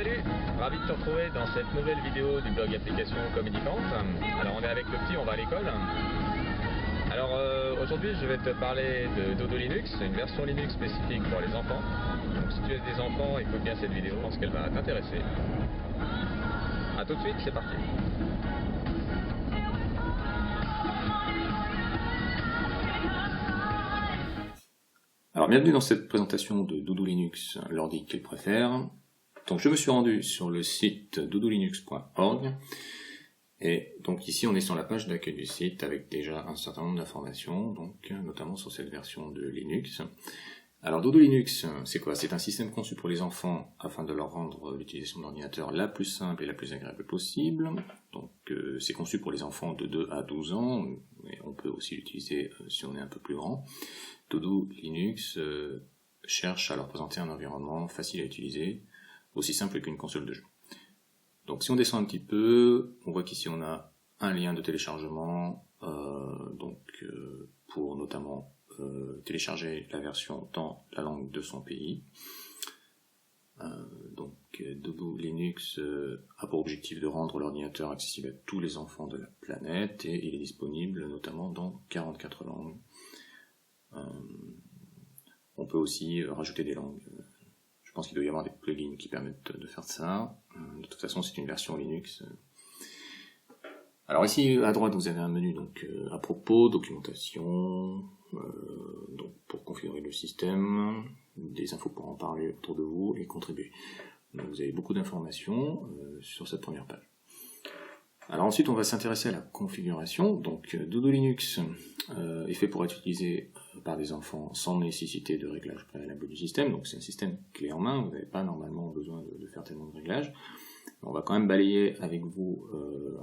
Salut, ravi de te retrouver dans cette nouvelle vidéo du blog application Communicante. Alors on est avec le petit, on va à l'école. Alors aujourd'hui je vais te parler de Dodo Linux, une version Linux spécifique pour les enfants. Donc si tu as des enfants, écoute bien cette vidéo, je pense qu'elle va t'intéresser. A tout de suite, c'est parti. Alors bienvenue dans cette présentation de Dodo Linux, l'ordi qu'il préfère. Donc je me suis rendu sur le site dodolinux.org et donc ici on est sur la page d'accueil du site avec déjà un certain nombre d'informations, donc notamment sur cette version de Linux. Alors Dodo Linux, c'est quoi? C'est un système conçu pour les enfants afin de leur rendre l'utilisation de l'ordinateur la plus simple et la plus agréable possible. Donc c'est conçu pour les enfants de 2 à 12 ans, mais on peut aussi l'utiliser si on est un peu plus grand. Dodo Linux cherche à leur présenter un environnement facile à utiliser, aussi simple qu'une console de jeu. Donc si on descend un petit peu, on voit qu'ici on a un lien de téléchargement, pour notamment télécharger la version dans la langue de son pays. Dodo Linux a pour objectif de rendre l'ordinateur accessible à tous les enfants de la planète et il est disponible notamment dans 44 langues. On peut aussi rajouter des langues. Je pense qu'il doit y avoir des plugins qui permettent de faire ça. De toute façon, c'est une version Linux. Alors ici, à droite, vous avez un menu à propos, documentation, pour configurer le système, des infos pour en parler autour de vous et contribuer. Donc vous avez beaucoup d'informations sur cette première page. Alors ensuite, on va s'intéresser à la configuration. Donc Dodo Linux est fait pour être utilisé par des enfants sans nécessité de réglage préalable du système. Donc c'est un système clé en main, vous n'avez pas normalement besoin de faire tellement de réglages. On va quand même balayer avec vous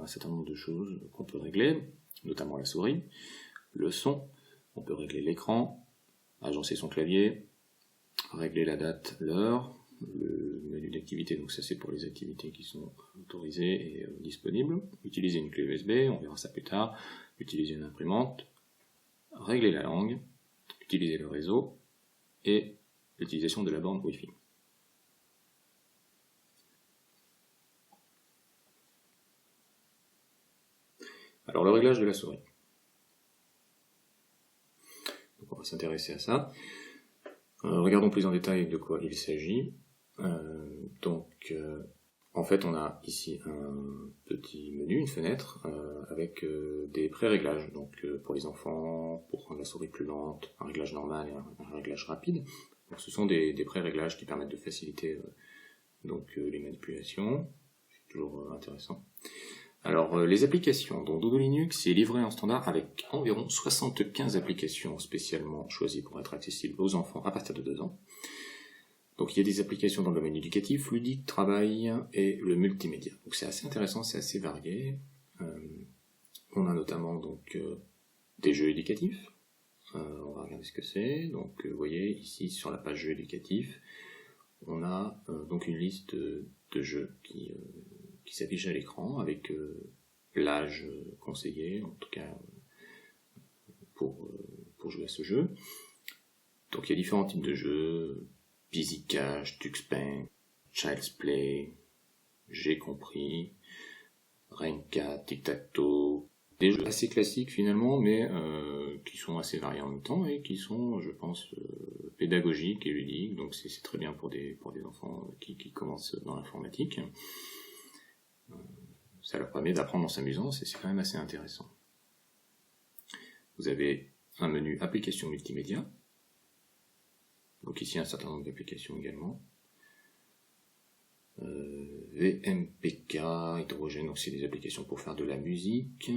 un certain nombre de choses qu'on peut régler, notamment la souris, le son, on peut régler l'écran, agencer son clavier, régler la date, l'heure, le menu d'activité, donc ça c'est pour les activités qui sont autorisées et disponibles, utiliser une clé USB, on verra ça plus tard, utiliser une imprimante, régler la langue, utiliser le réseau et l'utilisation de la borne Wi-Fi. Alors le réglage de la souris. Donc on va s'intéresser à ça. Regardons plus en détail de quoi il s'agit. En fait, on a ici un petit menu, une fenêtre, avec des pré-réglages. Donc pour les enfants, pour rendre la souris plus lente, un réglage normal et un réglage rapide. Donc ce sont des pré-réglages qui permettent de faciliter les manipulations. C'est toujours intéressant. Alors les applications, donc Dodo Linux est livré en standard avec environ 75 applications spécialement choisies pour être accessibles aux enfants à partir de 2 ans. Donc il y a des applications dans le domaine éducatif, ludique, travail et le multimédia. Donc c'est assez intéressant, c'est assez varié. On a notamment des jeux éducatifs. On va regarder ce que c'est. Donc vous voyez ici sur la page jeux éducatifs, on a une liste de jeux qui s'affiche à l'écran avec l'âge conseillé, en tout cas pour jouer à ce jeu. Donc il y a différents types de jeux, Busy Cash, Tuxpan, Child's Play, J'ai compris, Renka, Tic-Tac-Toe, des jeux assez classiques finalement, mais qui sont assez variés en même temps et qui sont, je pense, pédagogiques et ludiques, donc c'est très bien pour des enfants qui commencent dans l'informatique. Ça leur permet d'apprendre en s'amusant, c'est quand même assez intéressant. Vous avez un menu applications multimédia. Donc ici un certain nombre d'applications également. VMPK, Hydrogène, donc c'est des applications pour faire de la musique.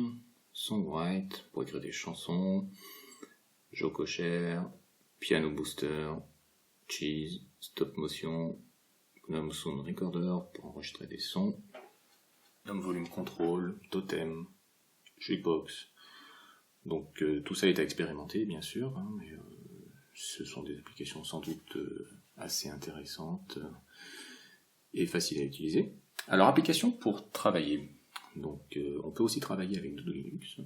Songwrite, pour écrire des chansons. Jococher, Piano Booster, Cheese, Stop Motion, GNOME Sound Recorder pour enregistrer des sons. GNOME Volume Control, Totem, Jukebox. Donc tout ça est à expérimenter bien sûr, mais ce sont des applications sans doute assez intéressantes et faciles à utiliser. Alors application pour travailler. Donc on peut aussi travailler avec Dodo Linux.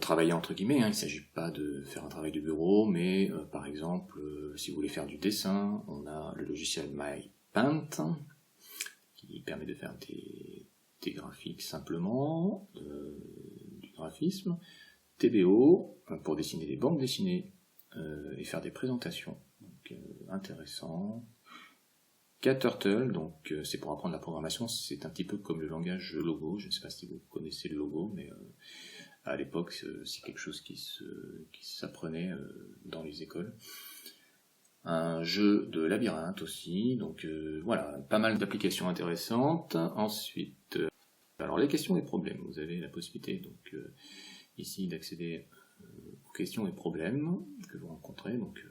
Travailler entre guillemets, il ne s'agit pas de faire un travail de bureau, mais par exemple si vous voulez faire du dessin, on a le logiciel Paint, qui permet de faire des graphiques simplement, du graphisme. TBO, pour dessiner des bandes dessinées et faire des présentations. Donc, intéressant. KTurtle, donc c'est pour apprendre la programmation, c'est un petit peu comme le langage Logo, je ne sais pas si vous connaissez le Logo, mais à l'époque c'est quelque chose qui s'apprenait dans les écoles. Un jeu de labyrinthe aussi, donc voilà, pas mal d'applications intéressantes. Ensuite, alors les questions et problèmes, vous avez la possibilité donc ici d'accéder aux questions et problèmes que vous rencontrez, donc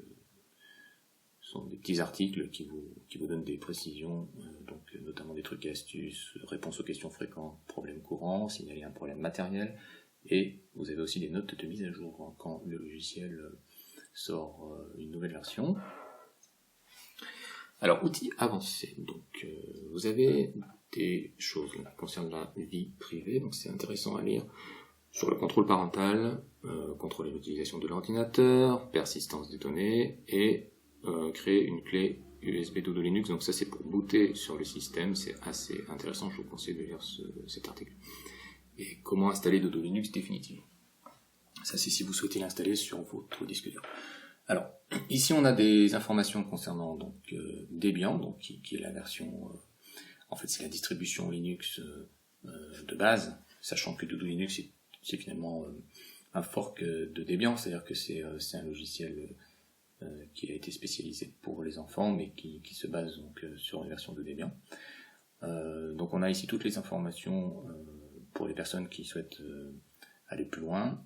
ce sont des petits articles qui vous donnent des précisions, donc notamment des trucs et astuces, réponses aux questions fréquentes, problèmes courants, signaler un problème matériel, et vous avez aussi des notes de mise à jour quand le logiciel sort une nouvelle version. Alors, outils avancés, donc vous avez des choses qui concernent la vie privée, donc c'est intéressant à lire, sur le contrôle parental, contrôler l'utilisation de l'ordinateur, persistance des données, et créer une clé USB Dodo Linux, donc ça c'est pour booter sur le système, c'est assez intéressant, je vous conseille de lire cet article. Et comment installer Dodo Linux définitivement. Ça c'est si vous souhaitez l'installer sur votre disque dur. Alors, ici on a des informations concernant donc Debian, donc qui est la version, en fait c'est la distribution Linux de base, sachant que Dodo Linux c'est finalement un fork de Debian, c'est-à-dire que c'est un logiciel qui a été spécialisé pour les enfants, mais qui se base donc sur une version de Debian. Donc on a ici toutes les informations pour les personnes qui souhaitent aller plus loin.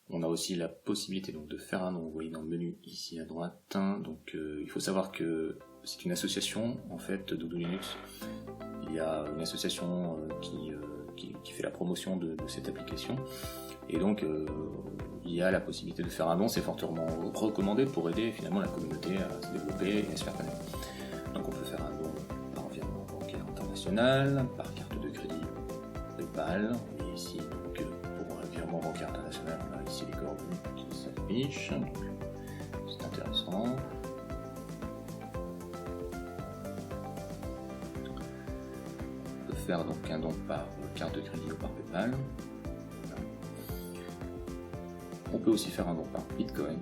On a aussi la possibilité donc de faire un nom, vous voyez dans le menu ici à droite. Donc il faut savoir que c'est une association en fait Dodo Linux. Il y a une association qui fait la promotion de cette application. Et donc, il y a la possibilité de faire un don, c'est fortement recommandé pour aider finalement la communauté à se développer et à se faire connaître. Donc on peut faire un don par virement bancaire international, par carte de crédit PayPal, et ici donc pour un virement bancaire international, on a ici les coordonnées qui s'affichent, donc c'est intéressant. On peut faire donc un don par carte de crédit ou par PayPal. On peut aussi faire un don par Bitcoin,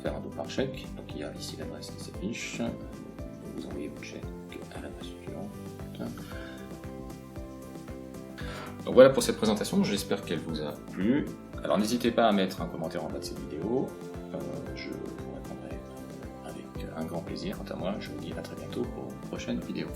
faire un don par chèque, donc il y a ici l'adresse qui s'affiche, vous envoyez votre chèque à l'adresse suivante. Donc voilà pour cette présentation, j'espère qu'elle vous a plu. Alors n'hésitez pas à mettre un commentaire en bas de cette vidéo, je vous répondrai avec un grand plaisir. Quant à moi, je vous dis à très bientôt pour une prochaine vidéo.